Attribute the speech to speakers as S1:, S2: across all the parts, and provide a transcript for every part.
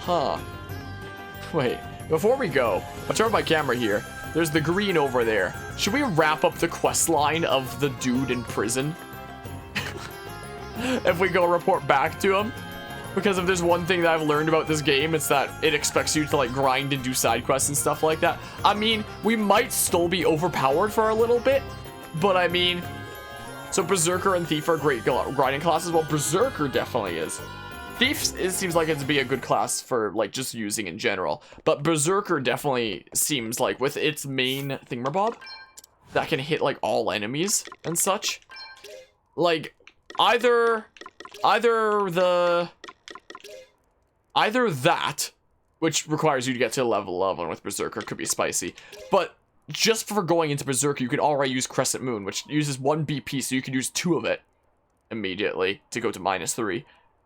S1: Huh. Wait, before we go, I'll turn my camera here. There's the green over there. Should we wrap up the quest line of the dude in prison? If we go report back to him? Because if there's one thing that I've learned about this game, it's that it expects you to like grind and do side quests and stuff like that. I mean, we might still be overpowered for a little bit, but I mean, so Berserker and Thief are great grinding classes. Well, Berserker definitely is. Thief, it seems like it'd be a good class for like just using in general, but Berserker definitely seems like with its main thingamabob that can hit like all enemies and such. Like either that, which requires you to get to level 11 with Berserker, could be spicy, but just for going into Berserker, you can already use Crescent Moon, which uses 1 BP, so you can use 2 of it immediately to go to -3.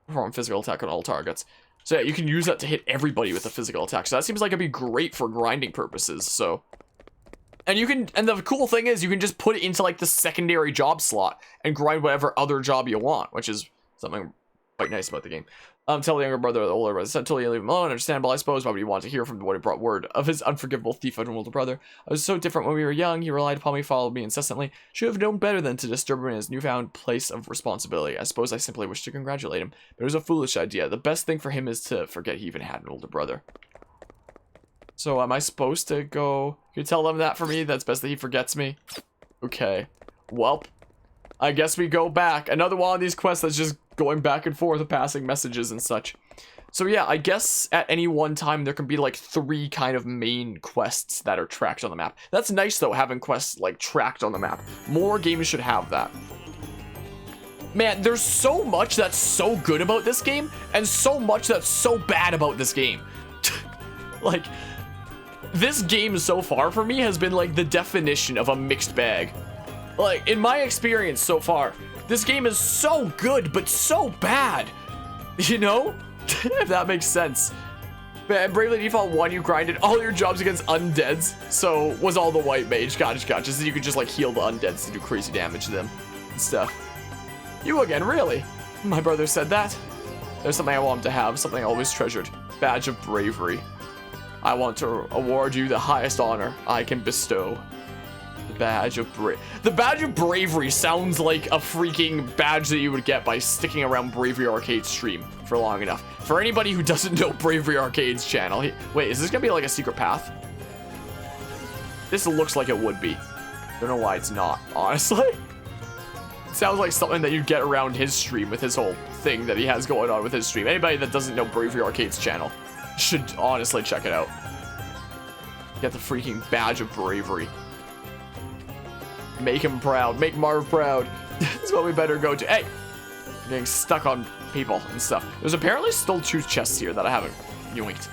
S1: Perform physical attack on all targets. So yeah, you can use that to hit everybody with a physical attack. So that seems like it'd be great for grinding purposes. So, and the cool thing is you can just put it into like the secondary job slot and grind whatever other job you want, which is something quite nice about the game. Tell the younger brother or the older brother, said, totally leave him alone, understandable, I suppose. Why would you want to hear from what he brought word of his unforgivable thief of an older brother? I was so different when we were young, he relied upon me, followed me incessantly. Should have known better than to disturb him in his newfound place of responsibility. I suppose I simply wish to congratulate him, but it was a foolish idea. The best thing for him is to forget he even had an older brother. So am I supposed to go? Can you tell them that for me? That's best that he forgets me. Okay. Welp. I guess we go back. Another one of these quests that's just going back and forth and passing messages and such. So yeah, I guess at any one time there can be like 3 kind of main quests that are tracked on the map. That's nice though, having quests like tracked on the map. More games should have that. Man, there's so much that's so good about this game and so much that's so bad about this game. Like, this game so far for me has been like the definition of a mixed bag. Like, in my experience so far, this game is so good, but so bad. You know? If that makes sense. Man, Bravely Default 1, you grinded all your jobs against undeads. So, was all the white mage. Gotcha. So you could just, like, heal the undeads to do crazy damage to them and stuff. You again, really? My brother said that. There's something I want him to have, something I always treasured. Badge of Bravery. I want to award you the highest honor I can bestow. The Badge of Bravery sounds like a freaking badge that you would get by sticking around Bravery Arcade's stream for long enough. For anybody who doesn't know Bravery Arcade's channel, wait, is this gonna be like a secret path? This looks like it would be. Don't know why it's not, honestly. It sounds like something that you'd get around his stream with his whole thing that he has going on with his stream. Anybody that doesn't know Bravery Arcade's channel should honestly check it out. Get the freaking Badge of Bravery. Make him proud. Make Marv proud. That's what we better go to. Hey! I'm getting stuck on people and stuff. There's apparently still 2 chests here that I haven't yoinked.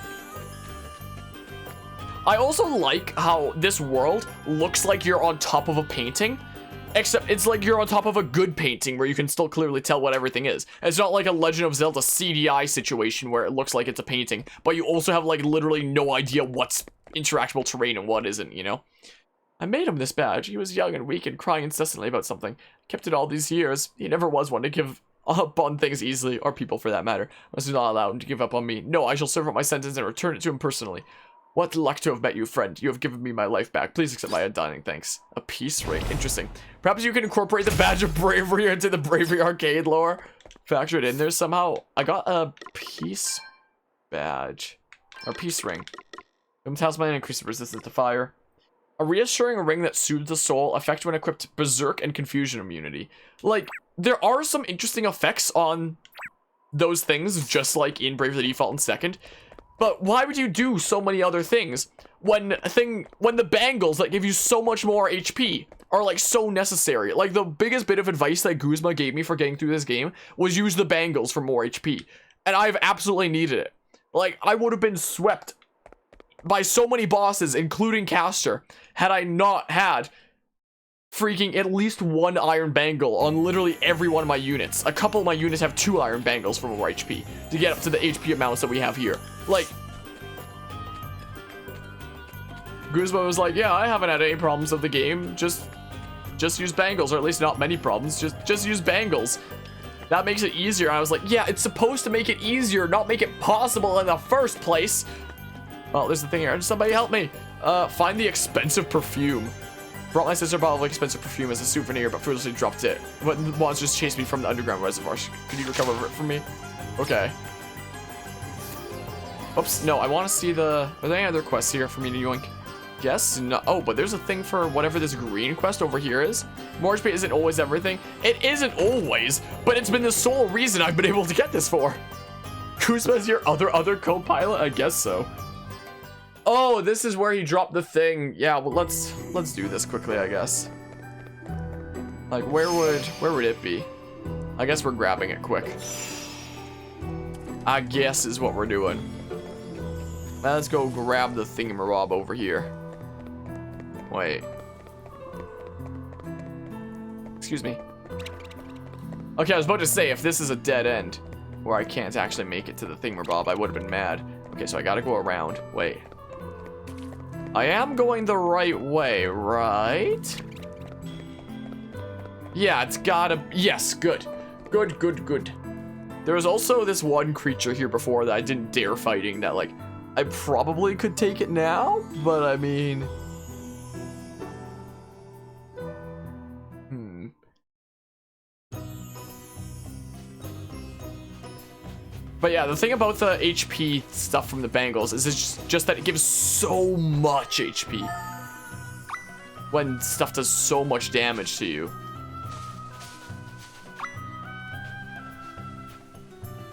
S1: I also like how this world looks like you're on top of a painting, except it's like you're on top of a good painting where you can still clearly tell what everything is. It's not like a Legend of Zelda CDI situation where it looks like it's a painting, but you also have like literally no idea what's interactable terrain and what isn't, you know? I made him this badge. He was young and weak and crying incessantly about something. Kept it all these years. He never was one to give up on things easily, or people for that matter. I was not allowed him to give up on me. No, I shall serve out my sentence and return it to him personally. What luck to have met you, friend. You have given me my life back. Please accept my undying thanks. A peace ring. Interesting. Perhaps you can incorporate the Badge of Bravery into the Bravery Arcade lore. Factor it in there somehow. I got a peace badge. Or peace ring. Talisman increases resistance to fire. A reassuring ring that soothes the soul, effect when equipped Berserk and Confusion immunity. Like, there are some interesting effects on those things, just like in Bravely Default and Second. But why would you do so many other things when the bangles that give you so much more HP are like so necessary? Like, the biggest bit of advice that Guzma gave me for getting through this game was use the bangles for more HP. And I've absolutely needed it. Like, I would have been swept by so many bosses, including Caster, had I not had freaking at least 1 iron bangle on literally every one of my units. A couple of my units have 2 iron bangles for more HP to get up to the HP amounts that we have here. Like, Guzma was like, yeah, I haven't had any problems with the game. Just use bangles, or at least not many problems. Just use bangles. That makes it easier. I was like, yeah, it's supposed to make it easier, not make it possible in the first place. Oh, there's the thing here. Somebody help me. Find the expensive perfume. Brought my sister a bottle of expensive perfume as a souvenir, but foolishly dropped it. But the monsters chased me from the underground reservoir. Could you recover it for me? Okay. Oops, no, I want to see the... Are there any other quests here for me to yoink? Yes, no. Oh, but there's a thing for whatever this green quest over here is. Mortgage pay isn't always everything. It isn't always, but it's been the sole reason I've been able to get this for. Kuzma's your other co-pilot? I guess so. Oh, this is where he dropped the thing. Yeah, well, let's do this quickly, I guess. Like, where would it be? I guess we're grabbing it quick. I guess is what we're doing. Let's go grab the thingamabob over here. Wait. Excuse me. Okay, I was about to say, if this is a dead end, where I can't actually make it to the thingamabob, I would have been mad. Okay, so I gotta go around. Wait. I am going the right way, right? Yeah, it's gotta... Yes, good. Good. There was also this one creature here before that I didn't dare fighting that, like, I probably could take it now, but I mean... But yeah, the thing about the HP stuff from the bangles is it's just that it gives so much HP. When stuff does so much damage to you.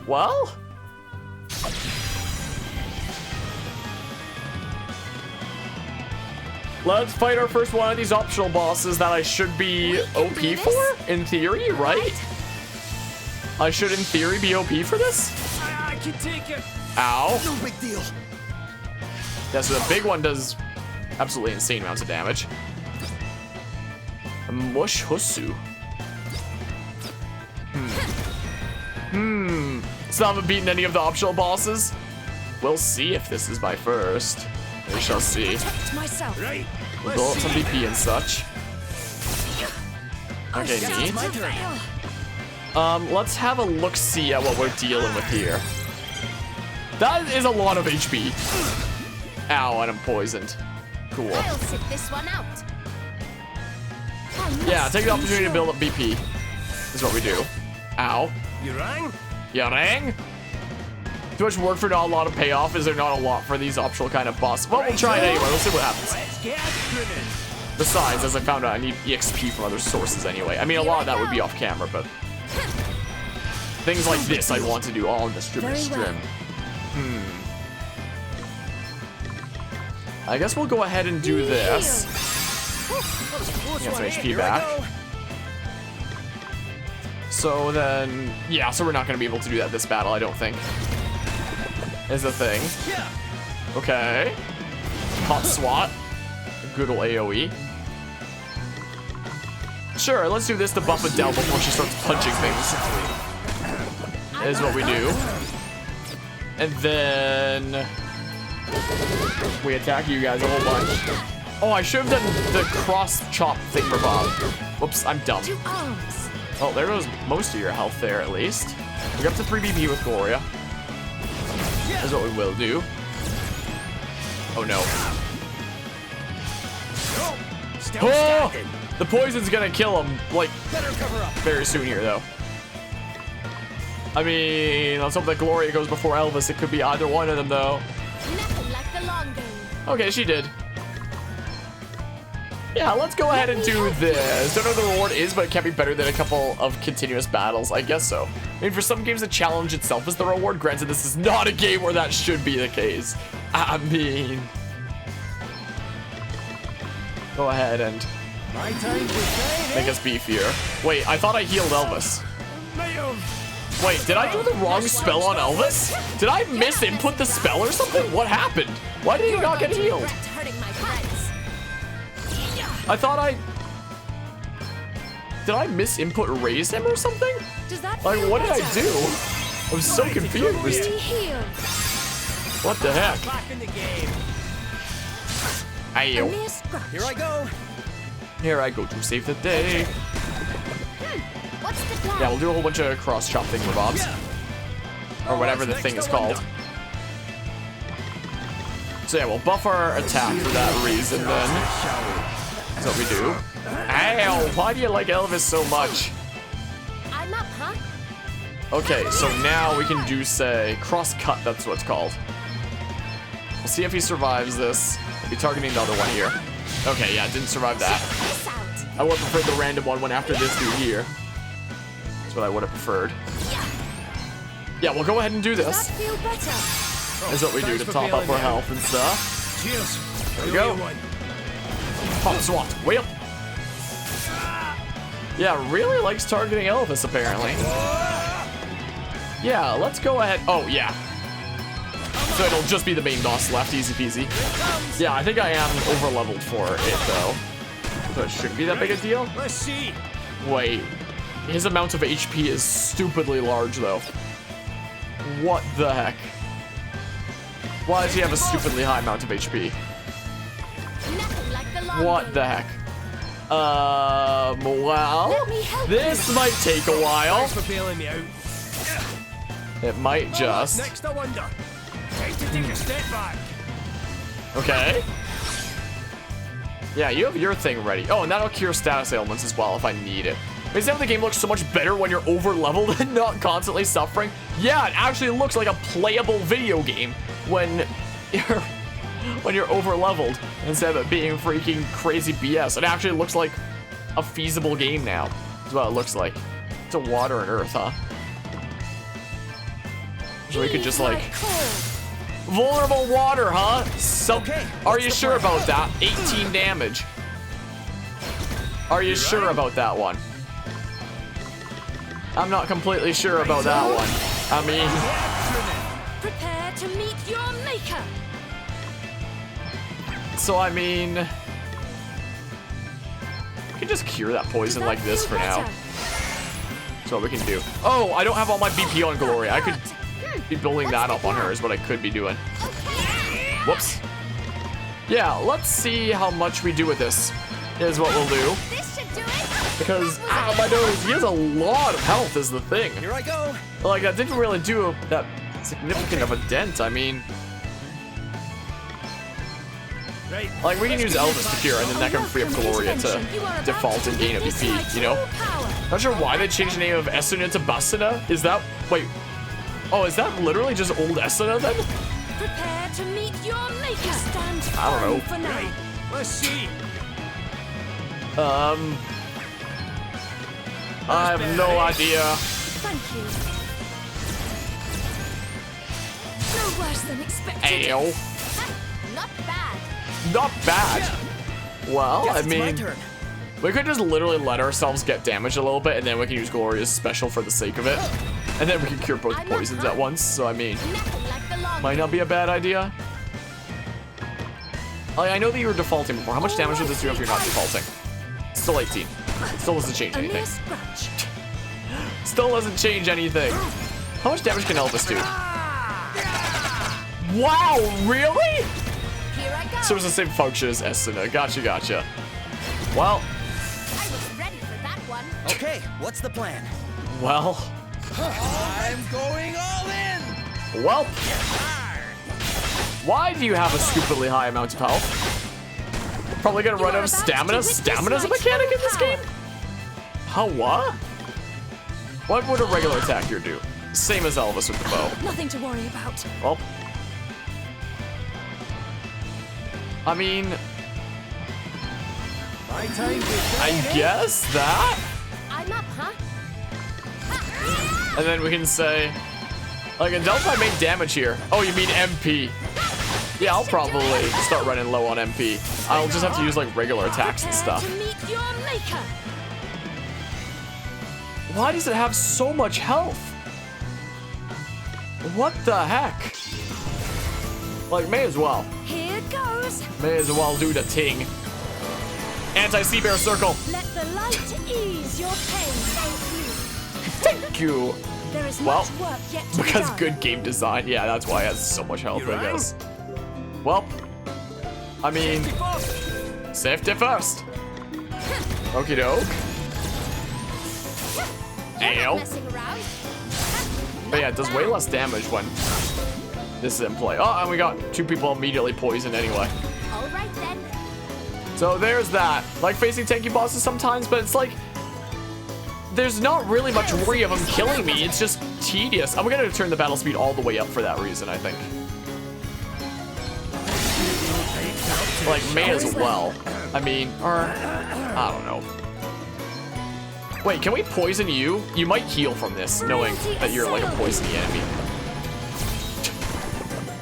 S1: Well... Let's fight our first one of these optional bosses that I should be OP for, in theory, right? I should, in theory, be OP for this?
S2: I can take it.
S1: Ow.
S2: No big deal.
S1: Yeah, so the big one does absolutely insane amounts of damage. Mush Husu. Still haven't beaten any of the optional bosses. We'll see if this is my first. We shall see.
S2: Right.
S1: We'll build up some BP and such. Okay, neat. Let's have a look-see at what we're dealing with here. That is a lot of HP. Ow, and I'm poisoned. Cool.
S3: I'll sit this one out.
S1: Yeah, take the opportunity to build up BP. Is what we do. Ow.
S2: You rang?
S1: You rang? Too much work for not a lot of payoff. Is there not a lot for these optional kind of boss? Well, we'll try it anyway. We'll see what happens.
S2: Let's get driven.
S1: Besides, as I found out, I need EXP from other sources anyway. I mean, a lot of that would be off camera, but things like this I'd want to do all in the stream. I guess we'll go ahead and do this. Get some HP back. So then, yeah, so we're not going to be able to do that this battle, I don't think. Is the thing. Okay. Hot swat. Good ol' AoE. Sure, let's do this to buff Adele before she starts punching things. Is what we do. And then we attack you guys a whole bunch. Oh, I should have done the cross chop thing for Bob. Whoops, I'm dumb. Oh, there goes most of your health there, at least. We're up to 3 BP with Gloria. Is what we will do. Oh no. Oh! The poison's gonna kill him, like, very soon here, though. I mean, let's hope that Gloria goes before Elvis. It could be either one of them, though.
S3: Nothing like the long game.
S1: Okay, she did. Yeah, let's go ahead and do this. Don't know what the reward is, but it can't be better than a couple of continuous battles. I guess so. I mean, for some games, the challenge itself is the reward. Granted, this is not a game where that should be the case. I mean... Go ahead and make us beefier. Wait, I thought I healed Elvis. Wait, did I do the wrong spell on Elvis? Did I misinput the spell or something? What happened? Why did he not get healed? I thought did I misinput raise him or something? Like, what did I do? I'm so confused. What the heck? Ayo.
S2: Here I go.
S1: Here I go to save the day.
S3: What's the plan?
S1: Yeah, we'll do a whole bunch of cross-chop thingamabobs. Or whatever the thing is called. So yeah, we'll buff our attack for that reason then. That's what we do. Ow! Why do you like Elvis so much?
S3: I'm up, huh?
S1: Okay, so now we can do, say, cross-cut, that's what it's called. We'll see if he survives this. We'll be targeting the other one here. Okay, yeah, didn't survive that.
S3: This out.
S1: I would have preferred the random one after this dude here. That's what I would have preferred. Yeah, we'll go ahead and do
S3: Does
S1: this.
S3: that feel better?
S1: Is what we do to top up our health and stuff.
S2: Cheers.
S1: There we go. Pop SWAT. Wheel. Yeah, really likes targeting Elvis, apparently. Yeah, let's go ahead. Oh, yeah. So it'll just be the main boss left, easy peasy. Yeah, I think I am over-leveled for it, though. So it shouldn't be that big a deal.
S2: Let's see.
S1: Wait. His amount of HP is stupidly large, though. What the heck? Why does he have a stupidly high amount of HP?
S3: Nothing like the long
S1: What
S3: game.
S1: the heck? Well,
S3: Let me help
S1: this might take a while.
S2: Thanks for bailing me out.
S1: It might
S2: What's
S1: just.
S2: next, I wonder. Time to take a step back.
S1: Okay. Yeah, you have your thing ready. Oh, and that'll cure status ailments as well if I need it. Is that the game looks so much better when you're over leveled and not constantly suffering? Yeah, it actually looks like a playable video game when you're over leveled instead of it being freaking crazy BS. It actually looks like a feasible game now. That's what it looks like. It's a water and earth, huh? So we could just like vulnerable water, huh?
S2: Okay,
S1: Are you sure about that? 18 damage. Are you sure about that one? I'm not completely sure about that one. I mean,
S3: Prepare to meet your maker.
S1: so I mean, we can just cure that poison
S3: Does
S1: like
S3: that
S1: this
S3: feel
S1: for now.
S3: better?
S1: That's what we can do. Oh, I don't have all my BP on Glory. I could be building that up on her is what I could be doing. Whoops. Yeah, let's see how much we do with this. Is what we'll do.
S3: This should do it.
S1: Because, ow, my nose, he has a lot of health is the thing.
S2: Here I go.
S1: Like, that didn't really do that significant of a dent. I mean,
S2: Right.
S1: like, we can use Elvis to cure, and then that can free up Gloria to default and gain a BP, you know? Not sure why they changed the name of Esuna to Basuna. Is that, wait, oh, is that literally just old Esuna then?
S3: Prepare to meet your maker. Stand
S1: I don't know.
S3: firm for now.
S2: Right. Let's see.
S1: I have no idea.
S3: Thank you. No worse than expected.
S1: Ayo.
S3: Not bad.
S1: Not bad. Well,
S2: Guess
S1: I
S2: it's my
S1: mean,
S2: turn.
S1: we could just literally let ourselves get damaged a little bit, and then we can use Gloria's special for the sake of it. And then we can cure both
S3: I'm not
S1: poisons
S3: hurt.
S1: at once, so I mean,
S3: Nothing like the long
S1: might not be a bad idea. Like, I know that you were defaulting before. How much damage would this do if you're not defaulting? Still 18. Still doesn't change
S3: A mere
S1: anything.
S3: scratch.
S1: Still doesn't change anything. How much damage can Elvis do? Wow, really?
S3: Here I go.
S1: So it's the same function as Esuna. Gotcha, gotcha. Well,
S3: I was ready for that one.
S2: Okay, what's the plan?
S1: well,
S2: I'm going all in.
S1: well. Why do you have a stupidly high amount of health? Probably gonna run out of stamina. Stamina's a mechanic in this game? How, what? What would a regular attacker do? Same as Elvis with the bow.
S3: Nothing to worry about.
S1: Well, I mean,
S2: My time to
S1: I
S2: shine,
S1: guess that?
S3: I'm up, huh?
S1: And then we can say, like, Adelphi made damage here. Oh, you mean MP? Yeah, I'll probably start running low on MP. I'll just have to use, like, regular attacks and
S3: Prepare
S1: stuff.
S3: to meet your maker.
S1: Why does it have so much health? What the heck? Like, may as well.
S3: Here goes.
S1: May as well do the ting. Anti-sea bear circle.
S3: Let the light ease your pain.
S1: Thank you.
S3: There is
S1: Well,
S3: much work yet to be
S1: Because
S3: done.
S1: good game design. Yeah, that's why it has so much health,
S2: You
S1: I
S2: rang?
S1: guess. Well, I mean, safety first. Okie doke. Ow.
S3: Messing around.
S1: But yeah, it does way less damage when this is in play. Oh, and we got 2 people immediately poisoned anyway.
S3: All right then.
S1: So there's that. Like facing tanky bosses sometimes, but it's like there's not really much worry of them killing me. It's just tedious. I'm gonna turn the battle speed all the way up for that reason, I think. Like, may as well. I mean, or I don't know. Wait, can we poison you? You might heal from this, knowing that you're like a poisony enemy.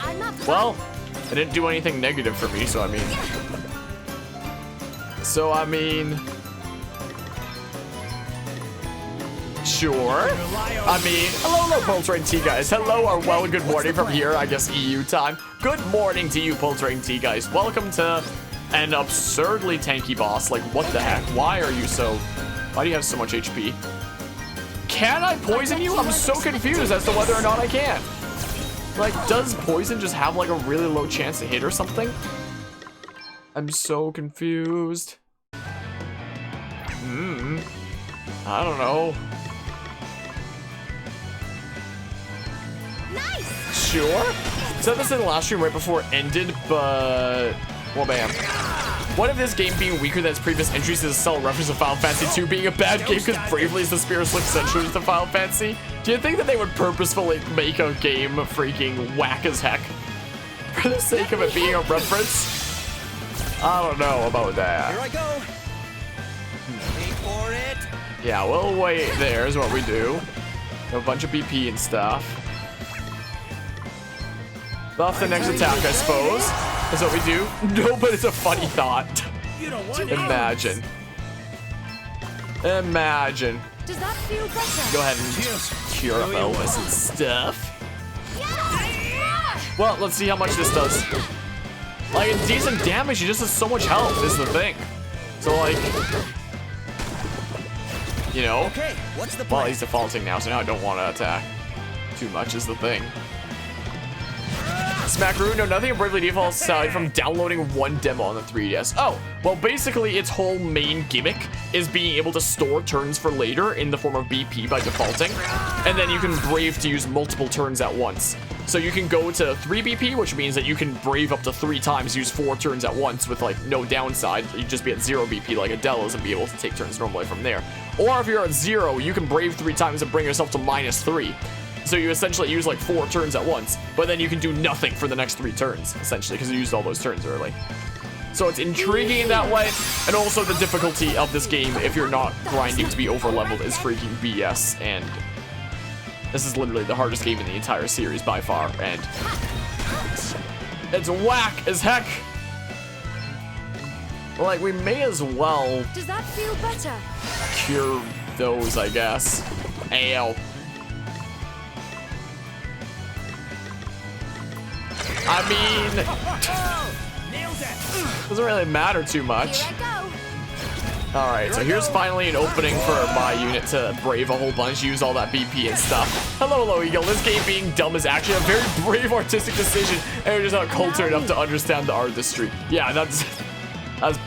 S3: I'm up.
S1: Well, it didn't do anything negative for me, so I mean. Sure. I mean, hello, Pultrain T guys. Hello, or well, good morning from here, I guess EU time. Good morning to you, Pultrain T guys. Welcome to an absurdly tanky boss. Like, what the heck? Why are you so... Why do you have so much HP? Can I poison you? I'm so confused as to whether or not I can. Like, does poison just have like a really low chance to hit or something? I'm so confused. I don't know.
S3: Nice.
S1: Sure. Said this in the last stream right before it ended, but well, bam. What if this game being weaker than its previous entries is a subtle reference to Final Fantasy 2 being a bad game because Bravely is the Spear Slick centuries to Final Fantasy? Do you think that they would purposefully make a game freaking whack as heck for the sake of it being a reference? I don't know about that.
S2: Here I go. Wait for it.
S1: Yeah, we'll wait there is what we do. A bunch of BP and stuff. Buff the next attack, I suppose. That's what we do. No, but it's a funny thought. Imagine. Imagine.
S3: Does that feel better?
S1: Go ahead and cure up Elvis and stuff.
S3: Yeah.
S1: Well, let's see how much this does. Like, in decent damage, he just has so much health, is the thing. So, like... You know?
S2: Okay, what's the plan?
S1: Well, he's defaulting now, so now I don't want to attack too much is the thing. Smackaroo, no, nothing in Bravely Default aside from downloading one demo on the 3DS. Oh, well, basically, its whole main gimmick is being able to store turns for later in the form of BP by defaulting, and then you can Brave to use multiple turns at once. So you can go to 3 BP, which means that you can Brave up to 3 times, use 4 turns at once with, like, no downside. You'd just be at 0 BP like Adele's and be able to take turns normally from there. Or if you're at 0, you can Brave 3 times and bring yourself to -3. So you essentially use like 4 turns at once, but then you can do nothing for the next 3 turns, essentially, because you used all those turns early. So it's intriguing in that way, and also the difficulty of this game, if you're not grinding to be over-leveled, is freaking BS, and this is literally the hardest game in the entire series by far, and it's whack as heck. Like, we may as well
S3: Does that feel better?
S1: cure those, I guess. Ow. I mean, doesn't really matter too much.
S3: Here I go.
S1: All right, so here's finally an opening for my unit to Brave a whole bunch, use all that BP and stuff. Hello, Eagle. This game being dumb is actually a very brave artistic decision, and you're just not cultured enough to understand the artistry. Yeah, that's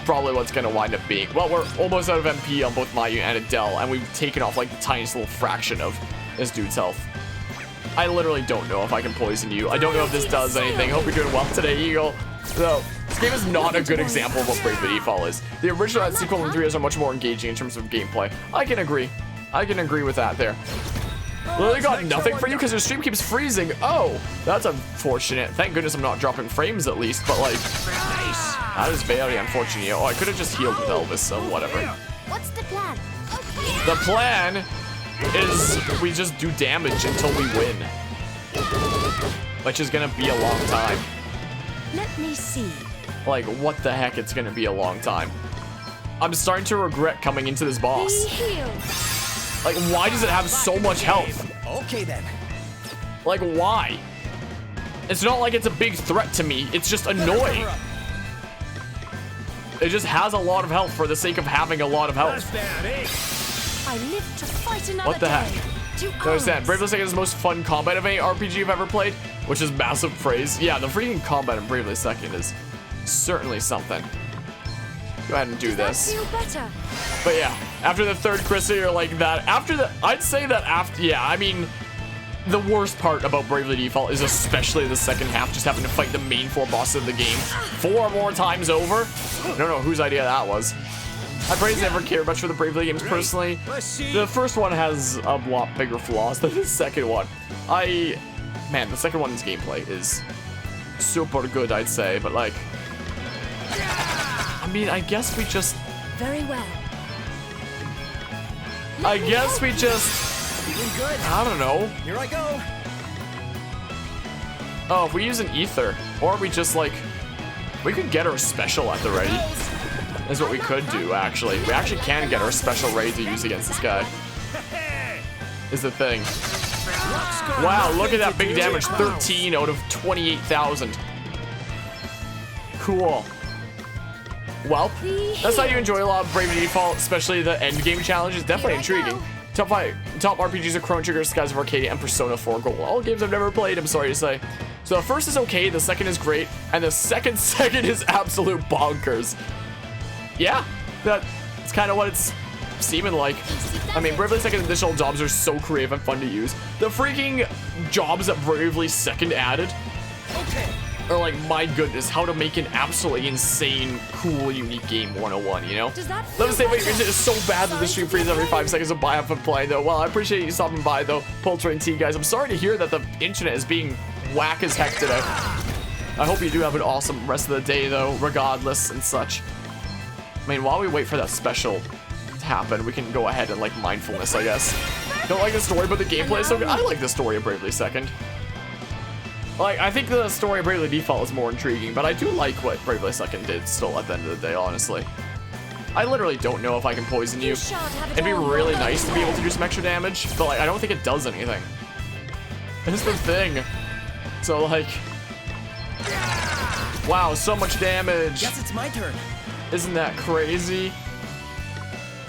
S1: probably what's gonna wind up being. Well, we're almost out of MP on both my unit and Adele, and we've taken off like the tiniest little fraction of this dude's health. I literally don't know if I can poison you. I don't know if this does anything. Hope you're doing well today, Eagle. So, this game is not a good example of what Bravely Default is. The original and sequel and 3s are much more engaging in terms of gameplay. I can agree. I can agree with that there. Literally got nothing for you because your stream keeps freezing. Oh, that's unfortunate. Thank goodness I'm not dropping frames at least, but like, that is very unfortunate. Oh, I could have just healed with Elvis, so whatever.
S3: What's the plan? Okay.
S1: The plan is we just do damage until we win, which is gonna be a long time.
S3: Let me see.
S1: Like, what the heck, it's gonna be a long time. I'm starting to regret coming into this boss.
S3: Be healed.
S1: Like, why does it have so much health?
S2: Okay then.
S1: Like, why? It's not like it's a big threat to me, it's just annoying. It just has a lot of health for the sake of having a lot of health.
S3: I live to fight another
S1: What the heck?
S3: day. To
S1: I understand.
S3: arms.
S1: Bravely Second is the most fun combat of any RPG you've ever played, which is massive praise. Yeah, the freaking combat in Bravely Second is certainly something. go ahead and do this.
S3: Feel better.
S1: But yeah, after the third crystal, you're like that. After the, I'd say that after, yeah, I mean, the worst part about Bravely Default is especially the second half, just having to fight the main 4 bosses of the game 4 more times over. I don't know whose idea that was. I probably never cared much for the Bravely games personally. The first one has a lot bigger flaws than the second one. Man, the second one's gameplay is super good, I'd say, but like, I mean, I guess we just,
S3: Very well.
S1: I guess we just,
S2: Doing good.
S1: I don't know.
S2: Here I go.
S1: Oh, if we use an ether, or we just like, we could get our special at the ready. Is what we could do, actually. We actually can get our special ready to use against this guy. Is the thing. Wow, look at that big damage. 13 out of 28,000. Cool. Well, that's how you enjoy a lot of Bravely Default, especially the end game challenges. Definitely intriguing. Top RPGs are Chrono Trigger, Skies of Arcadia, and Persona 4 Gold. All games I've never played, I'm sorry to say. So the first is okay, the second is great, and the second is absolute bonkers. Yeah, that's kind of what it's seeming like. I mean, Bravely Second additional jobs are so creative and fun to use. The freaking jobs that Bravely Second added are like, my goodness, how to make an absolutely insane, cool, unique game 101, you know? Let me say, wait, is it so bad that the stream freezes every 5 seconds of buy up and play, though? Well, I appreciate you stopping by, though, Poultry T, guys. I'm sorry to hear that the internet is being whack as heck today. I hope you do have an awesome rest of the day, though, regardless and such. I mean, while we wait for that special to happen, we can go ahead and, like, mindfulness, I guess. Don't like the story, but the gameplay is so good. I like the story of Bravely Second. Like, I think the story of Bravely Default is more intriguing, but I do like what Bravely Second did still at the end of the day, honestly. I literally don't know if I can poison you. It'd be really nice to be able to do some extra damage, but, like, I don't think it does anything. That's the thing. So, like... Wow, so much damage.
S2: Guess it's my turn.
S1: Isn't that crazy?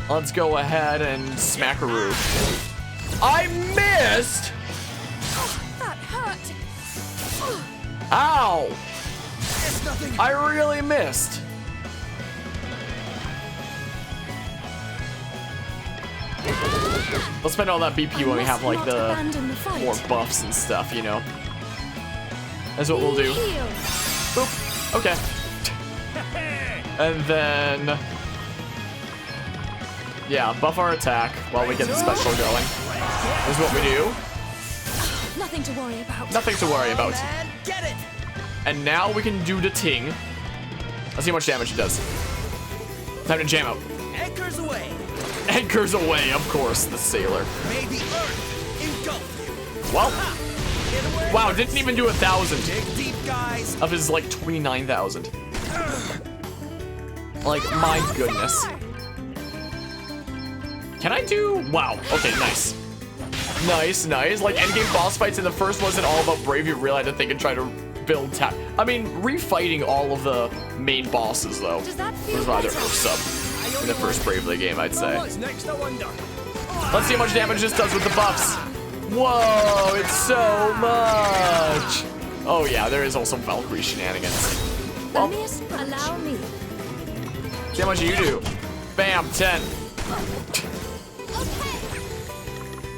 S1: Let's go ahead and smackaroo. I missed!
S3: That hurt.
S1: Ow!
S2: It's nothing.
S1: I really missed. Let's spend all that BP when we have like the more buffs and stuff, you know? That's what we'll do. Boop. Okay. And then... Yeah, buff our attack while we get the special going. Is what we do.
S3: Nothing to worry about.
S1: Nothing to worry about.
S2: Man, get it.
S1: And now we can do the ting. Let's see how much damage it does. Time to jam out.
S2: Anchors away.
S1: Anchors away, of course, the sailor.
S2: May the earth engulf you.
S1: Well,
S2: Get away.
S1: wow, didn't even do 1,000
S2: Dig deep, guys.
S1: of his like 29,000. Like, my goodness. Can I do? Wow. Okay, nice. Nice, nice. Like, endgame boss fights in the first wasn't all about Brave. You realize that they can try to build tap. I mean, refighting all of the main bosses, though, was rather awesome in the first Bravely game, I'd say.
S2: Next, I wonder.
S1: Let's see how much damage this does with the buffs. Whoa, it's so much. Oh, yeah, there is also Valkyrie shenanigans. Well,
S3: Miss, allow me.
S1: see how much you do. Bam, 10.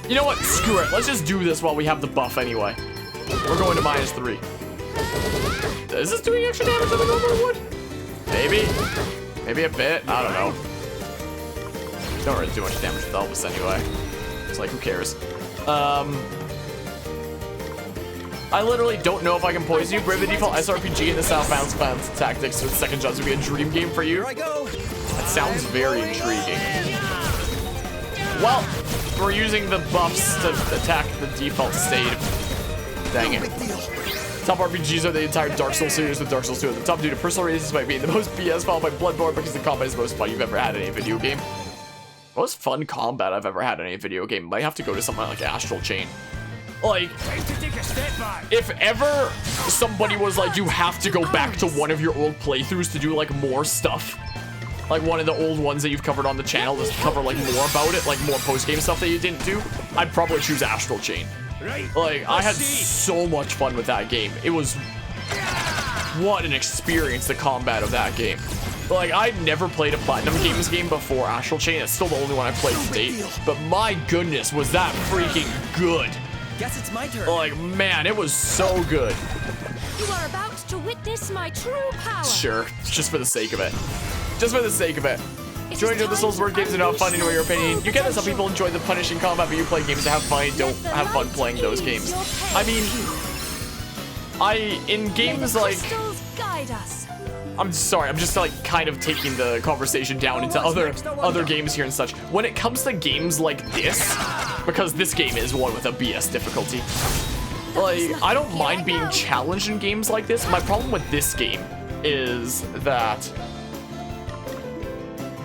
S1: You know what? Screw it. Let's just do this while we have the buff anyway. We're going to -3. Is this doing extra damage than the normal would? Maybe. Maybe a bit. I don't know. Don't really do much damage with Elvis anyway. It's like, who cares? I literally don't know if I can poison you. Bravely Default SRPG in the South Bounce Tactics with second jobs would be a dream game for you.
S2: Here I go.
S1: That sounds very intriguing. Well, we're using the buffs to attack the default state. Dang it. Top RPGs are the entire Dark Souls series with Dark Souls 2 at the top due to personal reasons by being the most BS, followed by Bloodborne because the combat is the most fun you've ever had in a video game. Most fun combat I've ever had in a video game. Might have to go to something like Astral Chain. Like, if ever somebody was like, you have to go back to one of your old playthroughs to do like more stuff, like one of the old ones that you've covered on the channel to cover like more about it, like more post-game stuff that you didn't do, I'd probably choose Astral Chain. Like, I had so much fun with that game. It was, what an experience, the combat of that game. Like, I'd never played a Platinum Games game before Astral Chain. It's still the only one I played to date. But my goodness, was that freaking good.
S2: Guess it's my turn.
S1: Like, man, it was so good.
S3: You are about to witness my true power.
S1: Sure, just for the sake of it. Just for the sake of it.
S3: It is
S1: Joining the
S3: time
S1: Soulsborne
S3: to
S1: games are not fun in
S3: unleash
S1: your
S3: your
S1: opinion.
S3: full
S1: You get that some
S3: potential.
S1: people enjoy the punishing combat, but you play games to have fun and don't
S3: Let the
S1: have fun
S3: light
S1: playing those
S3: ease
S1: games.
S3: your
S1: I
S3: pain.
S1: mean, in
S3: May the
S1: games like,
S3: crystals guide us.
S1: I'm sorry, I'm just like kind of taking the conversation down into other games here and such. When it comes to games like this, because this game is one with a BS difficulty, like, I don't mind being challenged in games like this. My problem with this game is that,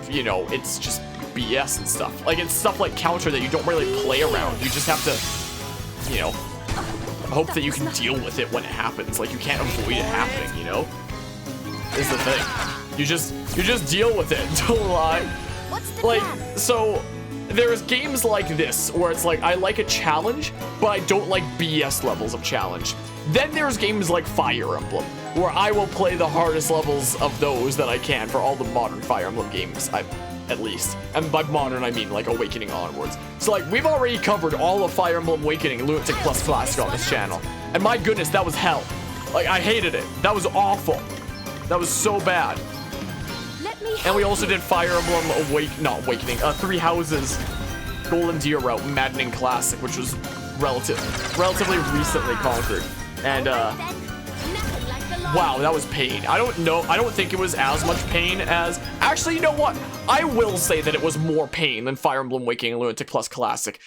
S1: you know, it's just BS and stuff. Like, it's stuff like Counter that you don't really play around. You just have to, you know, hope that you can deal with it when it happens. Like, you can't avoid it happening, you know? Is the thing. You just deal with it. Don't lie.
S3: What's the
S1: Like,
S3: plan?
S1: so there's games like this where it's like I like a challenge, but I don't like BS levels of challenge. Then there's games like Fire Emblem, where I will play the hardest levels of those that I can for all the modern Fire Emblem games, at least. And by modern, I mean like Awakening onwards. So like, we've already covered all of Fire Emblem Awakening, Lunatic Plus Classic on this channel. And my goodness, that was hell. Like, I hated it. That was awful. That was so bad.
S3: Let me
S1: And
S3: help
S1: we also
S3: you.
S1: did Fire Emblem Awakening, Three Houses, Golden Deer Route, Maddening Classic, which was relatively recently conquered. And
S3: Nothing like the light.
S1: wow, that was pain. I don't think it was as much pain as, actually, you know what? I will say that it was more pain than Fire Emblem Awakening Lunatic Plus Classic.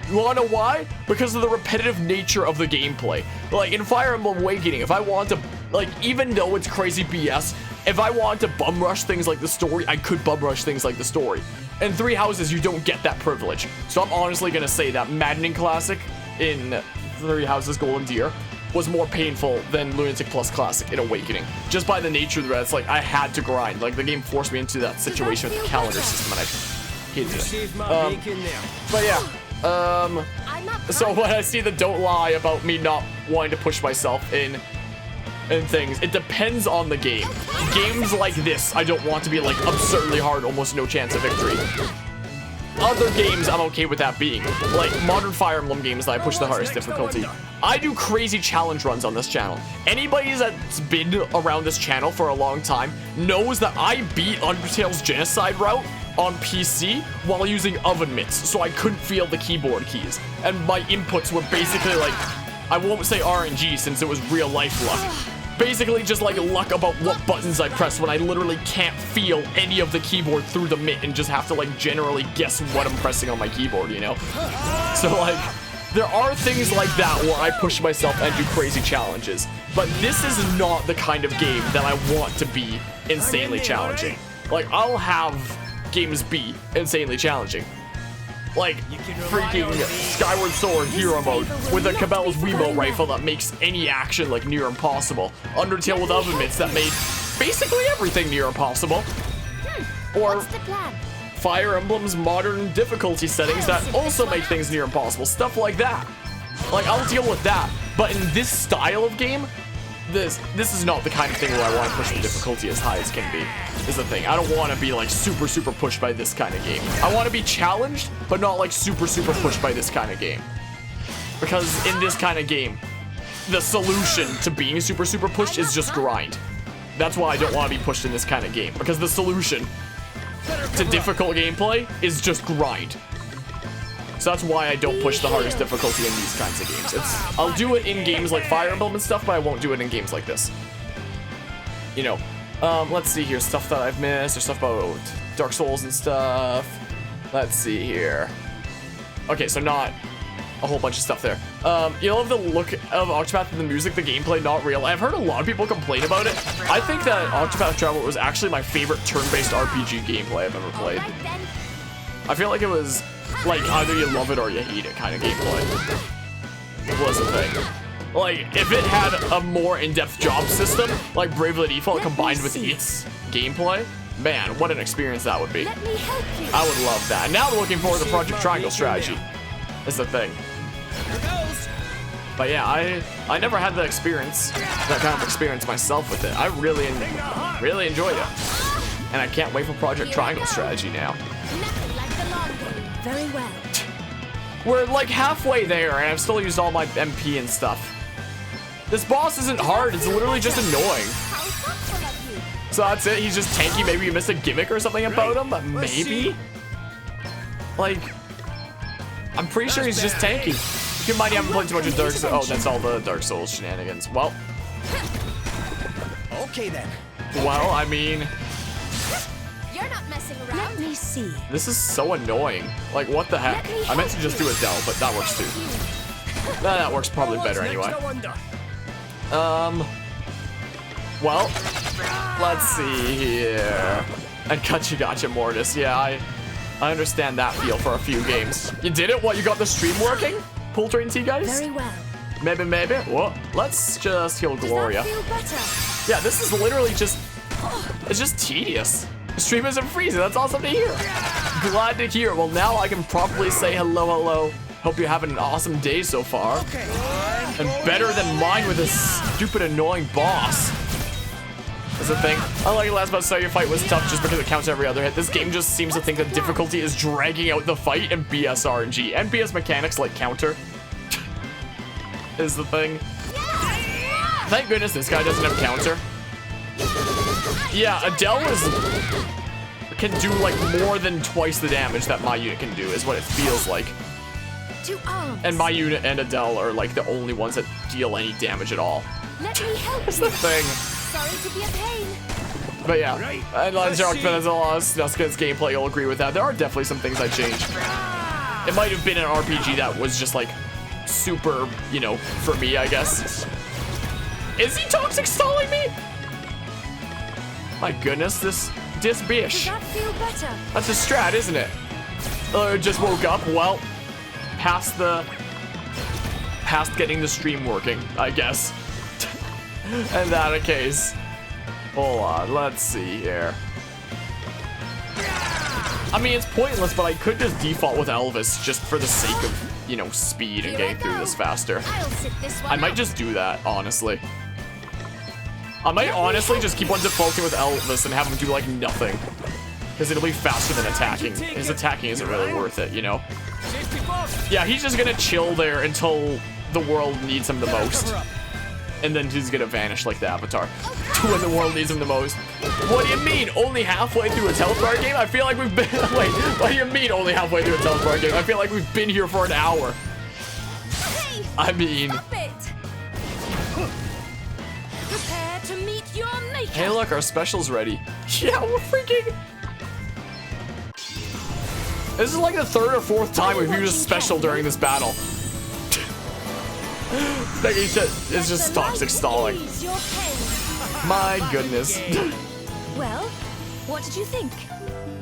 S1: You wanna know why? Because of the repetitive nature of the gameplay. Like, in Fire Emblem Awakening, if I want to, like, even though it's crazy BS, if I wanted to bum rush things like the story, I could bum rush things like the story. In Three Houses, you don't get that privilege. So I'm honestly gonna say that Maddening Classic in Three Houses Golden Deer was more painful than Lunatic Plus Classic in Awakening. Just by the nature of that, it's like I had to grind. Like, the game forced me into that situation with the calendar system, and I hated it.
S2: Receive my beacon now.
S1: But yeah,
S3: I'm up.
S1: so when I see the don't lie about me not wanting to push myself in things, it depends on the game. Games like this, I don't want to be like absurdly hard, almost no chance of victory. Other games, I'm okay with that being. Like modern Fire Emblem games that I push the hardest difficulty. I do crazy challenge runs on this channel. Anybody that's been around this channel for a long time knows that I beat Undertale's Genocide route on PC while using oven mitts, so I couldn't feel the keyboard keys. And my inputs were basically like, I won't say RNG since it was real life luck. Basically just like luck about what buttons I press when I literally can't feel any of the keyboard through the mitt and just have to like generally guess what I'm pressing on my keyboard, you know? So like, there are things like that where I push myself and do crazy challenges. But this is not the kind of game that I want to be insanely challenging. Like, I'll have games be insanely challenging. Like, freaking Skyward Sword Hero Mode with a Cabela's Wiimote rifle that makes any action like near impossible. Undertale with oven mitts that made basically everything near impossible. Or
S3: What's the plan?
S1: Fire Emblem's modern difficulty settings that also make things near impossible. Stuff like that. Like, I'll deal with that. But in this style of game, this is not the kind of thing where I want to push the difficulty as high as can be, is the thing. I don't want to be like super pushed by this kind of game. I want to be challenged, but not like super pushed by this kind of game. Because in this kind of game, the solution to being super pushed is just grind. That's why I don't want to be pushed in this kind of game, because the solution to difficult gameplay is just grind. So that's why I don't push the hardest difficulty in these kinds of games. I'll do it in games like Fire Emblem and stuff, but I won't do it in games like this. You know, let's see here, stuff that I've missed, or stuff about Dark Souls and stuff. Let's see here. Okay, so not a whole bunch of stuff there. You love the look of Octopath and the music, the gameplay, not real. I've heard a lot of people complain about it. I think that Octopath Traveler was actually my favorite turn-based RPG gameplay I've ever played.
S3: Right then.
S1: I feel like it was like either you love it or you hate it kind of gameplay. Was the thing. Like, if it had a more in-depth job system, like Bravely Default combined with its gameplay, man, what an experience that would be.
S3: Let me help you.
S1: I would love that. Now I'm looking forward to Project Triangle Strategy. Is the thing.
S2: Here goes.
S1: But yeah, I never had that experience, that kind of experience myself with it. I really enjoyed it. And I can't wait for Project Triangle Strategy now.
S3: Nothing like the long game. Very well.
S1: We're like halfway there, and I've still used all my MP and stuff. This boss isn't hard, it's literally just annoying.
S3: How thoughtful of you.
S1: So that's it, he's just tanky. Maybe you missed a gimmick or something about him, but maybe? Like, I'm pretty sure he's just tanky. Keep in mind you haven't played too much of Dark Souls. Oh, that's all the Dark Souls shenanigans. Well.
S2: Okay then.
S1: Well, I mean,
S3: You're not messing around. Let me see.
S1: this is so annoying. Like, what the heck? I meant to just do Adele, but that works too. That works probably better anyway.
S2: No wonder.
S1: Well, let's see here. And Gotcha Mortis. Yeah, I understand that feel for a few games. You did it? What, you got the stream working? Pull Train T, guys?
S3: Very well.
S1: Maybe. Well, let's just heal Gloria.
S3: Does that feel better?
S1: Yeah, this is literally just, it's just tedious. The stream isn't freezing, that's awesome to hear. Glad to hear. Well, now I can properly say hello. Hope you're having an awesome day so far.
S2: Okay.
S1: And better than mine with this stupid annoying boss. Is the thing. Unlike last but so your fight was tough just because it counts every other hit. This game just seems to think that difficulty is dragging out the fight and BS RNG. And BS mechanics like counter. Is the thing. Thank goodness this guy doesn't have counter. Yeah, Adele can do like more than twice the damage that my unit can do, is what it feels like.
S3: To arms.
S1: And my unit and Adele are like the only ones that deal any damage at all.
S3: Let me help
S1: That's
S3: you.
S1: the thing.
S3: Sorry to be a pain.
S1: But yeah, and Jark Fenn's a lot of Snuska's gameplay, you'll agree with that. There are definitely some things I changed. It might have been an RPG that was just like super, you know, for me, I guess. Is he toxic stalling me? My goodness, this
S3: Does
S1: bish.
S3: that feel better?
S1: That's a strat, isn't it? Just woke up. Well, past getting the stream working, I guess. And that a case. Hold on, let's see here. I mean, it's pointless, but I could just default with Elvis just for the sake of, you know, speed and getting through this faster.
S3: I'll sit this one
S1: I might
S3: out.
S1: just do that, honestly. I might honestly just keep on defaulting with Elvis and have him do like nothing. Because it'll be faster than attacking. His attacking isn't really worth it, you know? Yeah, he's just gonna chill there until the world needs him the most. And then he's gonna vanish like the Avatar. When the world needs him the most. What do you mean? Only halfway through a teleport game? I feel like we've been... Wait, what do you mean only halfway through a teleport game? I feel like we've been here for an hour.
S3: Hey,
S1: I mean...
S3: stop it. Prepare to meet your maker.
S1: Hey, look, our special's ready. Yeah, we're freaking... This is like the third or fourth time we've used a special during this battle. It's just toxic stalling.
S3: Ease your pain.
S1: My goodness.
S3: Well, what did you think?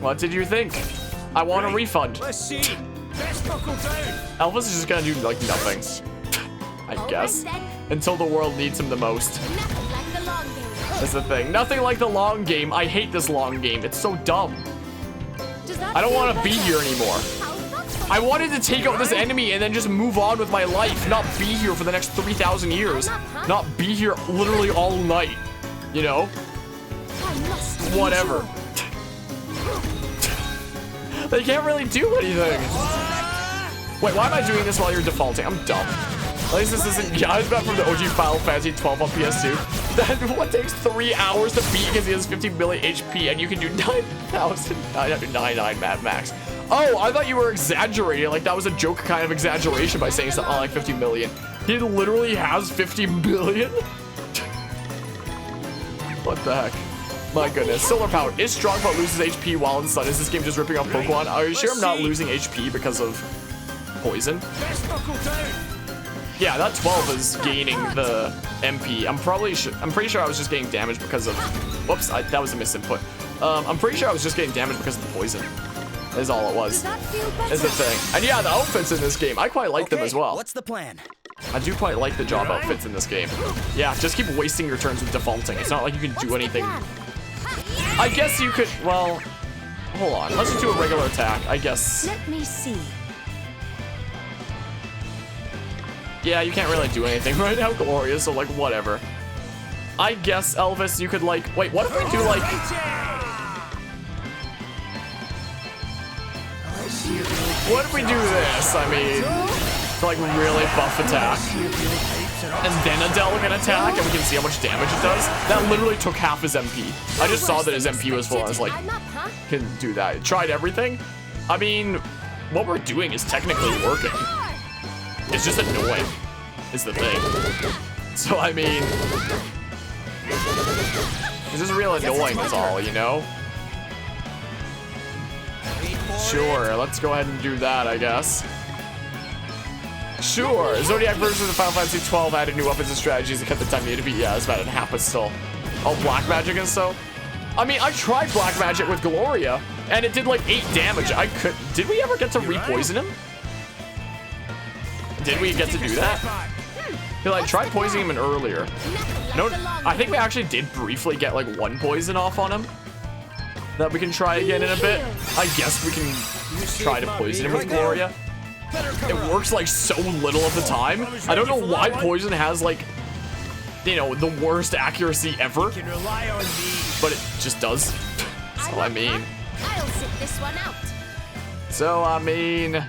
S1: What did you think? I want a refund.
S2: Let's see. Let's buckle down.
S1: Elvis is just gonna do like nothing. I
S3: All
S1: guess.
S3: right, then.
S1: Until the world needs him the most.
S3: Nothing like the long game.
S1: That's the thing. Nothing like the long game. I hate this long game. It's so dumb.
S3: Does that
S1: I don't
S3: feel
S1: want to be
S3: better?
S1: here anymore.
S3: How thoughtful.
S1: I wanted to take out this enemy and then just move on with my life, not be here for the next 3,000 years. Not be here literally all night. You know?
S3: I must use
S1: Whatever. They can't really do anything. Wait, why am I doing this while you're defaulting? I'm dumb. At least this isn't... Yeah, I was back from the OG Final Fantasy 12 on PS2. That what takes 3 hours to beat because he has 50 million HP and you can do 9,999 Mad Max. Oh, I thought you were exaggerating. Like that was a joke kind of exaggeration by saying something like 50 million. He literally has 50 million? What the heck? My goodness. Solar Power is strong but loses HP while in sun. Is this game just ripping off Pokemon? Are you sure I'm not losing HP because of poison?
S2: Let's buckle down.
S1: Yeah, that 12 is gaining the MP. I'm pretty sure I was just getting damage because of... Whoops, that was a misinput. I'm pretty sure I was just getting damage because of the poison. Is all it
S3: Does
S1: was.
S3: that feel better?
S1: Is the thing. And yeah, the outfits in this game, I quite like them as well.
S2: What's the plan?
S1: I do quite like the job outfits in this game. Yeah, just keep wasting your turns with defaulting. It's not like you can do anything. I guess you could, well, hold on. Let's just do a regular attack, I guess.
S3: Let me see.
S1: Yeah, you can't really do anything right now, Gloria, so like, whatever. I guess, Elvis, you could like, wait, what if we do like, What if we do this? I mean, to like really buff attack. And then a delicate attack, and we can see how much damage it does. That literally took half his MP. I just saw that his MP was full. I was like, can do that. Tried everything. I mean, what we're doing is technically working. It's just annoying, is the thing. So, I mean, it's just real annoying is all, you know? Sure, let's go ahead and do that, I guess. Sure, Zodiac version of Final Fantasy 12 added new weapons and strategies and kept the time needed to beat. Yeah, it's about in half, but still. Oh, Black Magic and so? I mean, I tried Black Magic with Gloria, and it did like 8 damage. Did we ever get to re-poison him? Did we get to do that? I tried poisoning him earlier. No, I think we actually did briefly get like 1 poison off on him. That we can try again in a bit. I guess we can try to poison him with Gloria. It works like so little of the time. I don't know why poison has like, you know, the worst accuracy ever. But it just does. So I mean.
S3: I'll sit this one out.
S1: So I mean,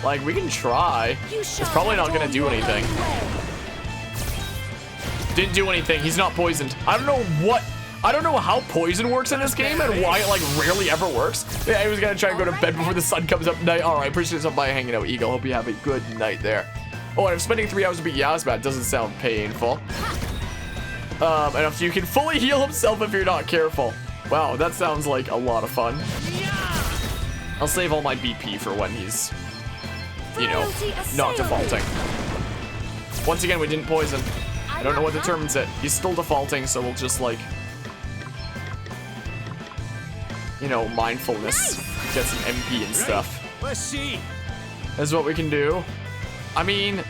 S1: like we can try. It's probably not gonna do anything. Didn't do anything. He's not poisoned. I don't know how poison works in this game and why it like rarely ever works. Yeah, he was gonna try and go to bed before the sun comes up. Night. All right, appreciate it by hanging out, Eagle. Hope you have a good night there. Oh, and I'm spending 3 hours to beat Yasbat. Doesn't sound painful. And if you can fully heal himself if you're not careful. Wow, that sounds like a lot of fun. I'll save all my BP for when he's, you know, not defaulting. Once again, we didn't poison. I don't know what determines it. He's still defaulting, so we'll just like, you know, mindfulness, get some MP and stuff.
S2: Let's see.
S1: That's what we can do. I mean,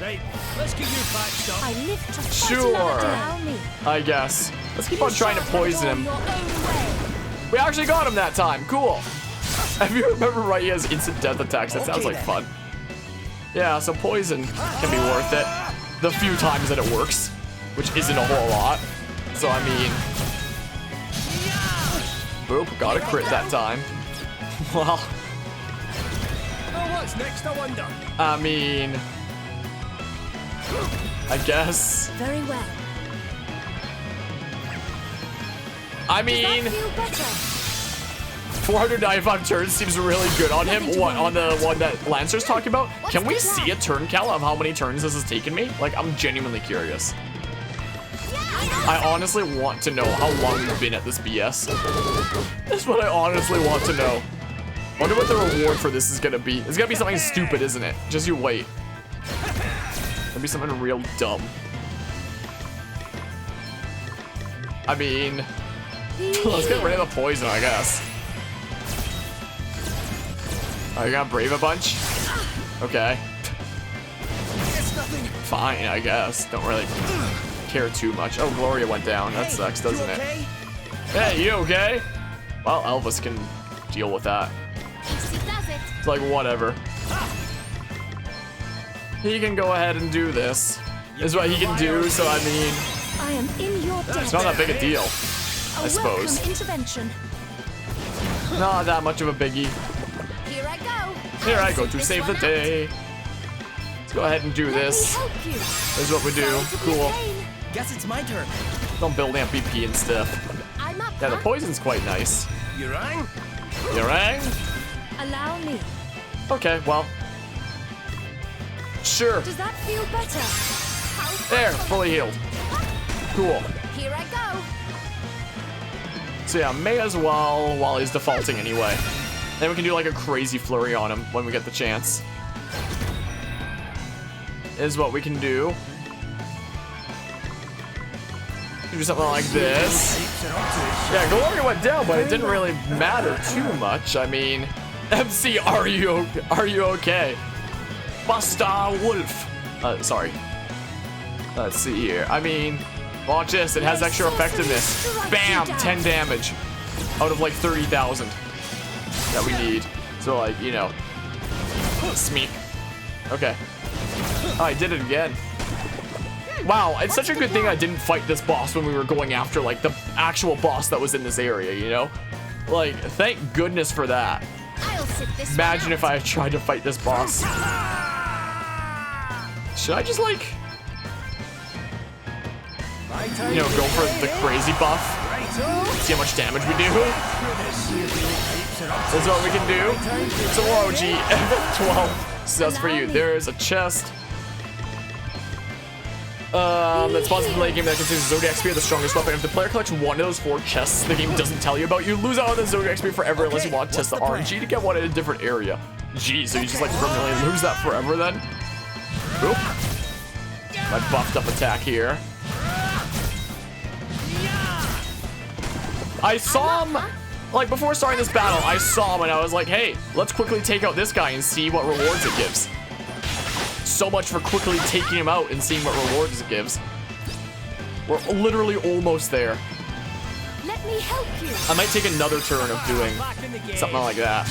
S2: Right, let's get you patched up.
S3: I live to fight
S1: Sure.
S3: another day. Allow me.
S1: I guess. Let's keep on trying to poison him.
S3: Your own way.
S1: We actually got him that time. Cool. If you remember right, he has instant death attacks. That sounds like fun. Yeah, so poison can be worth it. The few times that it works, which isn't a whole lot. So, I mean, boop, got a crit that time. Well,
S2: Oh, what's next, I wonder?
S1: I mean, I guess.
S3: Very well.
S1: I
S3: Does
S1: mean,
S3: that feel better?
S1: 495 turns seems really good on him. What, on the one that Lancer's talking about? Can we see a turn count of how many turns this has taken me? Like, I'm genuinely curious. I honestly want to know how long you've been at this BS. That's what I honestly want to know. Wonder what the reward for this is gonna be. It's gonna be something stupid, isn't it? Just you wait. It'll be something real dumb. I mean, let's get rid of the poison, I guess. Oh, you got Brave a bunch? Okay. Fine, I guess. Don't really care too much. Oh, Gloria went down. That sucks, doesn't it? Hey, you okay? Well, Elvis can deal with that.
S3: Easy does it.
S1: It's like, whatever. He can go ahead and do this. This is what he can do, so I mean,
S3: I am in your debt.
S1: it's not that big a deal, I suppose.
S3: Welcome intervention.
S1: Not that much of a biggie.
S3: Here I go.
S1: Here I go to save the day. Let's go ahead and do this.
S3: Let me help you.
S1: This is what we do.
S3: Sorry to be a
S1: Cool.
S3: pain.
S2: Guess it's my turn.
S1: Don't build amp BP and stuff.
S3: I'm up.
S1: Yeah, the
S3: huh?
S1: poison's quite nice.
S2: You rang?
S1: You rang?
S3: Allow me.
S1: Okay, well. Sure.
S3: Does that feel better? How
S1: There, fully healed. Cool.
S3: Here I go.
S1: So yeah, may as well while he's defaulting anyway. Then we can do like a crazy flurry on him when we get the chance. Is what we can do. Do something like this. Yeah, Gloria went down, but it didn't really matter too much. I mean, MC, are you okay? Buster Wolf. Sorry. Let's see here. I mean, watch this. It has extra effectiveness. Bam! 10 damage out of like 30,000 that we need. So like, you know, smeek. Okay. Oh, I did it again. Wow, it's such a good thing I didn't fight this boss when we were going after like the actual boss that was in this area, you know? Like, thank goodness for that.
S3: I'll sit this
S1: Imagine
S3: one
S1: if I had tried to fight this boss. Should I just, like, you know, go for the crazy buff? See how much damage we do? That's what we can do. So, OG, 12. So that's for you. There is a chest. That spawns in the late game that considers Zodiac Spear the strongest weapon. If the player collects one of those 4 chests the game doesn't tell you about, you lose out on the Zodiac Spear forever unless you want to test the RNG to get one in a different area. Geez, so you just like permanently lose that forever then? Oop. My buffed up attack here. I saw him, like before starting this battle, I saw him and I was like, hey, let's quickly take out this guy and see what rewards it gives. So much for quickly taking him out and seeing what rewards it gives. We're literally almost there.
S3: Let me help you.
S1: I might take another turn of doing something like that.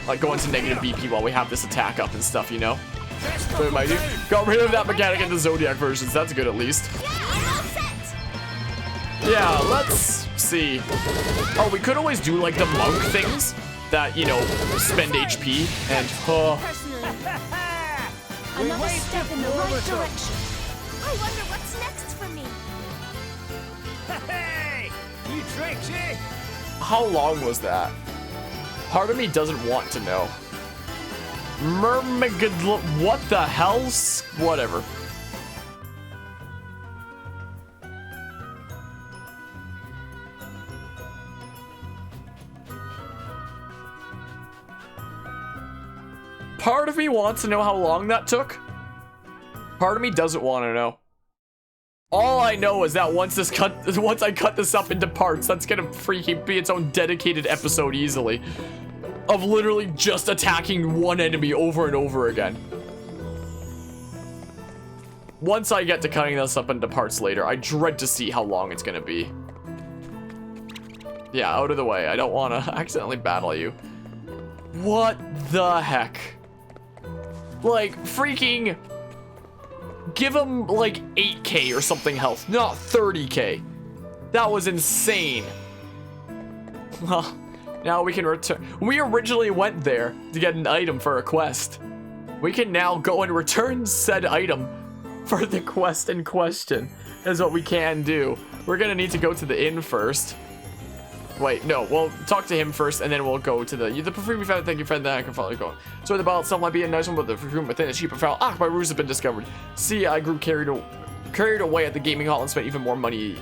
S1: Like going to negative BP while we have this attack up and stuff, you know? What we might do. Got rid of that mechanic in the Zodiac versions. That's good at least. Yeah, let's see. Oh, we could always do like the monk things that, you know, spend HP and
S3: Another step in the right direction. I wonder what's next for me.
S2: Hey, you tricksy!
S1: How long was that? Part of me doesn't want to know. Mermagadl, what the hell? Whatever. Part of me wants to know how long that took. Part of me doesn't want to know. All I know is that once I cut this up into parts, that's gonna freaking be its own dedicated episode easily. Of literally just attacking one enemy over and over again. Once I get to cutting this up into parts later, I dread to see how long it's gonna be. Yeah, out of the way. I don't want to accidentally battle you. What the heck? Like, freaking... Give him, like, 8k or something health, not 30k. That was insane. Well, now we can return. We originally went there to get an item for a quest. We can now go and return said item for the quest in question, is what we can do. We're gonna need to go to the inn first. Wait, no, we'll talk to him first, and then we'll go to the perfume we found. Thank you, friend. Then I can follow you going. So the bottle itself might be a nice one, but the perfume within is cheap and foul. Ah, my ruse has been discovered. See, I grew carried away at the gaming hall and spent even more money.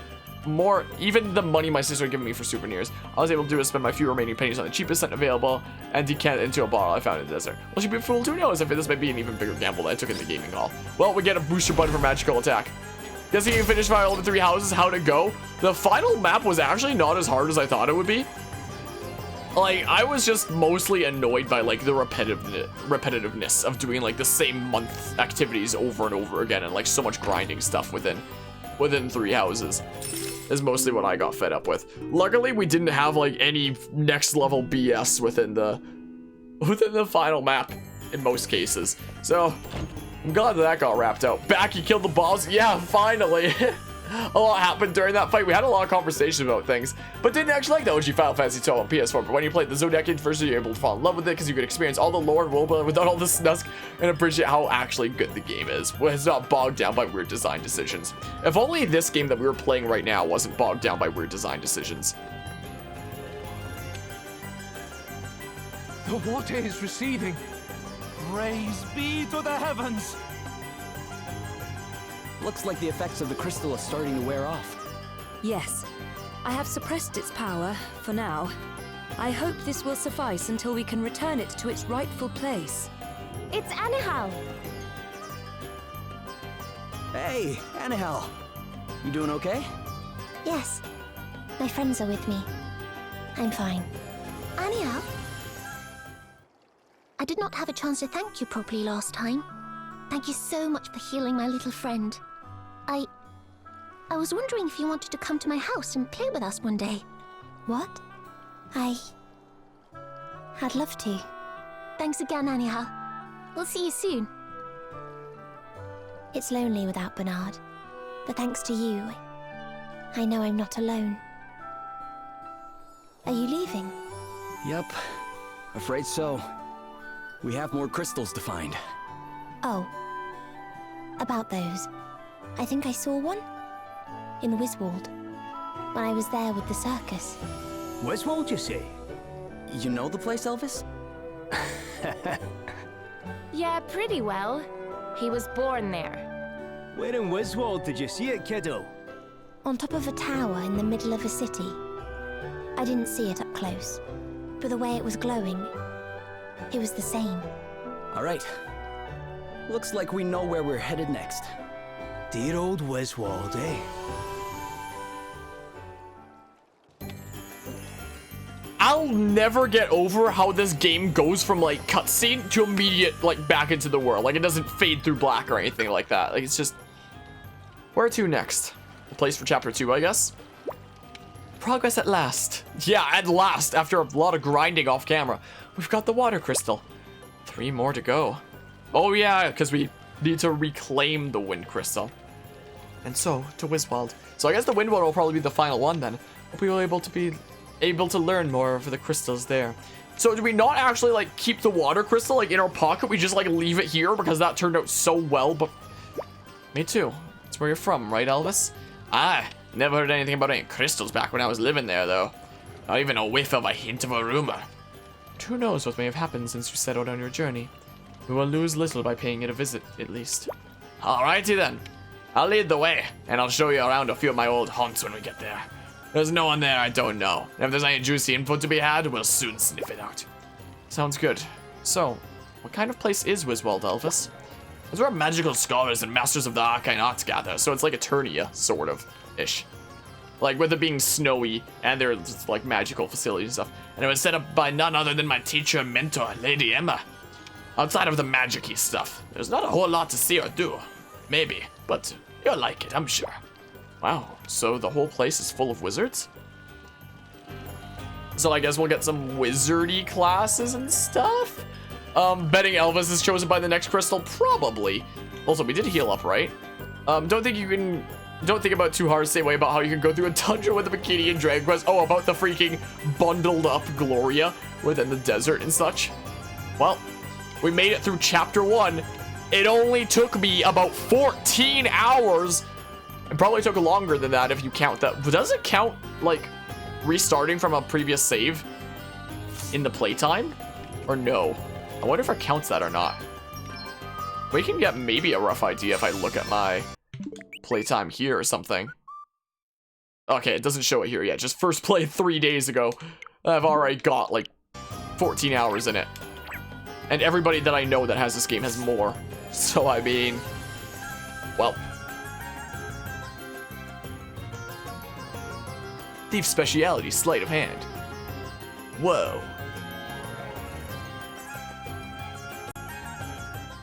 S1: Even the money my sister had given me for souvenirs. I was able to do is spend my few remaining pennies on the cheapest scent available and decant it into a bottle I found in the desert. Well, she'd be fooled. Who knows if this might be an even bigger gamble that I took in the gaming hall. Well, we get a booster button for magical attack. Guessing you can finish all the 3 houses. How'd it go? The final map was actually not as hard as I thought it would be. Like, I was just mostly annoyed by, like, the repetitiveness of doing, like, the same month activities over and over again and, like, so much grinding stuff within 3 houses is mostly what I got fed up with. Luckily, we didn't have, like, any next level BS within the final map in most cases. So... I'm glad that got wrapped out. Back, you killed the boss. Yeah, finally. A lot happened during that fight. We had a lot of conversations about things, but didn't actually like the OG Final Fantasy 12 on PS4. But when you played the Zodiac University, you're able to fall in love with it because you could experience all the lore and roleplay without all the snusk and appreciate how actually good the game is. It's not bogged down by weird design decisions. If only this game that we were playing right now wasn't bogged down by weird design decisions.
S2: The water is receding. Praise be to the heavens!
S4: Looks like the effects of the crystal are starting to wear off.
S3: Yes, I have suppressed its power, for now. I hope this will suffice until we can return it to its rightful place. It's Anihal!
S4: Hey, Anihal. You doing okay?
S5: Yes. My friends are with me. I'm fine. Anihal? I did not have a chance to thank you properly last time. Thank you so much for healing my little friend. I was wondering if you wanted to come to my house and play with us one day. What? I'd love to. Thanks again, Anihal. We'll see you soon. It's lonely without Bernard, but thanks to you, I know I'm not alone. Are you leaving?
S4: Yep. Afraid so. We have more crystals to find.
S5: Oh. About those. I think I saw one. In Wiswald. When I was there with the circus.
S6: Wiswald, you say?
S4: You know the place, Elvis?
S7: Yeah, pretty well. He was born there.
S6: Where in Wiswald did you see it, kiddo?
S5: On top of a tower in the middle of a city. I didn't see it up close. But the way it was glowing, it was the same.
S4: Alright. Looks like we know where we're headed next.
S6: Dear old Wiswald, eh?
S1: I'll never get over how this game goes from like cutscene to immediate like back into the world. Like it doesn't fade through black or anything like that. Like it's just where to next? A place for chapter 2, I guess. Progress at last. Yeah, at last, after a lot of grinding off camera. We've got the water crystal. 3 more to go. Oh yeah, because we need to reclaim the wind crystal. And so, to Wiswald. So I guess the wind one will probably be the final one then. Hope we will able to learn more of the crystals there. So do we not actually like keep the water crystal like in our pocket? We just like leave it here because that turned out so well, but me too. That's where you're from, right, Elvis? Ah, never heard anything about any crystals back when I was living there, though. Not even a whiff of a hint of a rumor. But who knows what may have happened since you set out on your journey. We will lose little by paying it a visit, at least. Alrighty then. I'll lead the way, and I'll show you around a few of my old haunts when we get there. There's no one there I don't know. And if there's any juicy info to be had, we'll soon sniff it out. Sounds good. So, what kind of place is Wiswald, Elvis? It's where magical scholars and masters of the arcane arts gather, so it's like Eternia, sort of, ish. Like, with it being snowy, and there's, like, magical facilities and stuff. And it was set up by none other than my teacher and mentor, Lady Emma. Outside of the magic-y stuff, there's not a whole lot to see or do. Maybe, but you'll like it, I'm sure. Wow, so the whole place is full of wizards? So I guess we'll get some wizardy classes and stuff? Betting Elvis is chosen by the next crystal? Probably. Also, we did heal up, right? Don't think about too hard to say way about how you can go through a dungeon with a bikini and Dragon Quest. Oh, about the freaking bundled up Gloria within the desert and such. Well, we made it through chapter 1. It only took me about 14 hours. It probably took longer than that if you count that. But does it count, like, restarting from a previous save in the playtime? Or no? I wonder if it counts that or not. We can get maybe a rough idea if I look at my playtime here or something. Okay, it doesn't show it here yet. Just first played 3 days ago. I've already got, like, 14 hours in it. And everybody that I know that has this game has more. So, I mean, well. Thief speciality, sleight of hand. Whoa,